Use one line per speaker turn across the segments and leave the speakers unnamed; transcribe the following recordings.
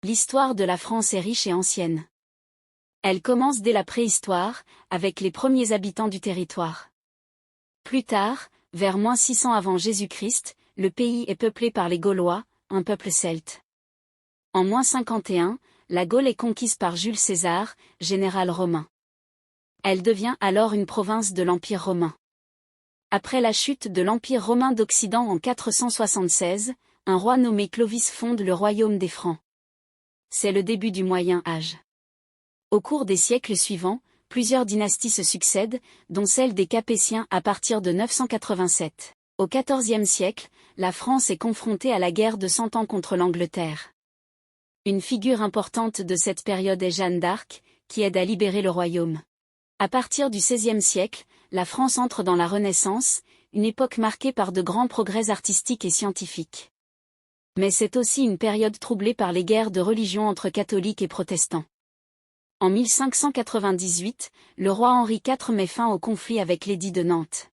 L'histoire de la France est riche et ancienne. Elle commence dès la préhistoire, avec les premiers habitants du territoire. Plus tard, vers -600 avant Jésus-Christ, le pays est peuplé par les Gaulois, un peuple celte. En -51, la Gaule est conquise par Jules César, général romain. Elle devient alors une province de l'Empire romain. Après la chute de l'Empire romain d'Occident en 476, un roi nommé Clovis fonde le royaume des Francs. C'est le début du Moyen Âge. Au cours des siècles suivants, plusieurs dynasties se succèdent, dont celle des Capétiens à partir de 987. Au XIVe siècle, la France est confrontée à la guerre de 100 ans contre l'Angleterre. Une figure importante de cette période est Jeanne d'Arc, qui aide à libérer le royaume. À partir du XVIe siècle, la France entre dans la Renaissance, une époque marquée par de grands progrès artistiques et scientifiques. Mais c'est aussi une période troublée par les guerres de religion entre catholiques et protestants. En 1598, le roi Henri IV met fin au conflit avec l'édit de Nantes.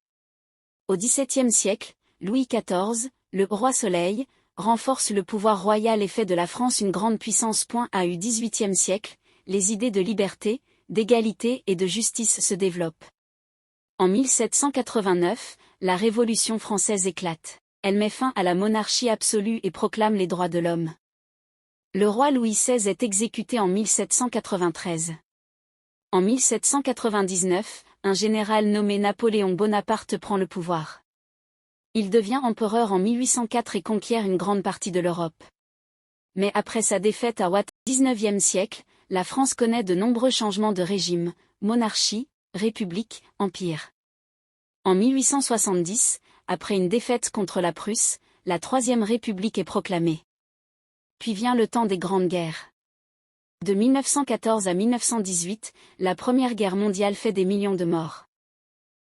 Au XVIIe siècle, Louis XIV, le roi Soleil, renforce le pouvoir royal et fait de la France une grande puissance. Au XVIIIe siècle, les idées de liberté, d'égalité et de justice se développent. En 1789, la Révolution française éclate. Elle met fin à la monarchie absolue et proclame les droits de l'homme. Le roi Louis XVI est exécuté en 1793. En 1799, un général nommé Napoléon Bonaparte prend le pouvoir. Il devient empereur en 1804 et conquiert une grande partie de l'Europe. Mais après sa défaite à Waterloo au XIXe siècle, la France connaît de nombreux changements de régime, monarchie, république, empire. En 1870, après une défaite contre la Prusse, la Troisième République est proclamée. Puis vient le temps des grandes guerres. De 1914 à 1918, la Première Guerre mondiale fait des millions de morts.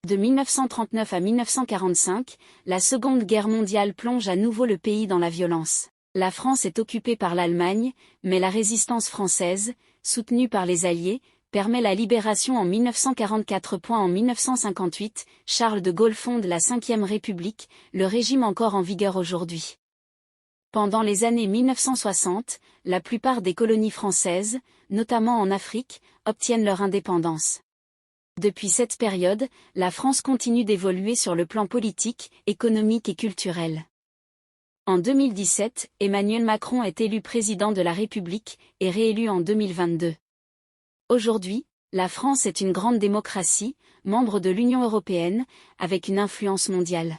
De 1939 à 1945, la Seconde Guerre mondiale plonge à nouveau le pays dans la violence. La France est occupée par l'Allemagne, mais la résistance française, soutenue par les Alliés, permet la libération en 1944. En 1958, Charles de Gaulle fonde la Cinquième République, le régime encore en vigueur aujourd'hui. Pendant les années 1960, la plupart des colonies françaises, notamment en Afrique, obtiennent leur indépendance. Depuis cette période, la France continue d'évoluer sur le plan politique, économique et culturel. En 2017, Emmanuel Macron est élu président de la République et réélu en 2022. Aujourd'hui, la France est une grande démocratie, membre de l'Union européenne, avec une influence mondiale.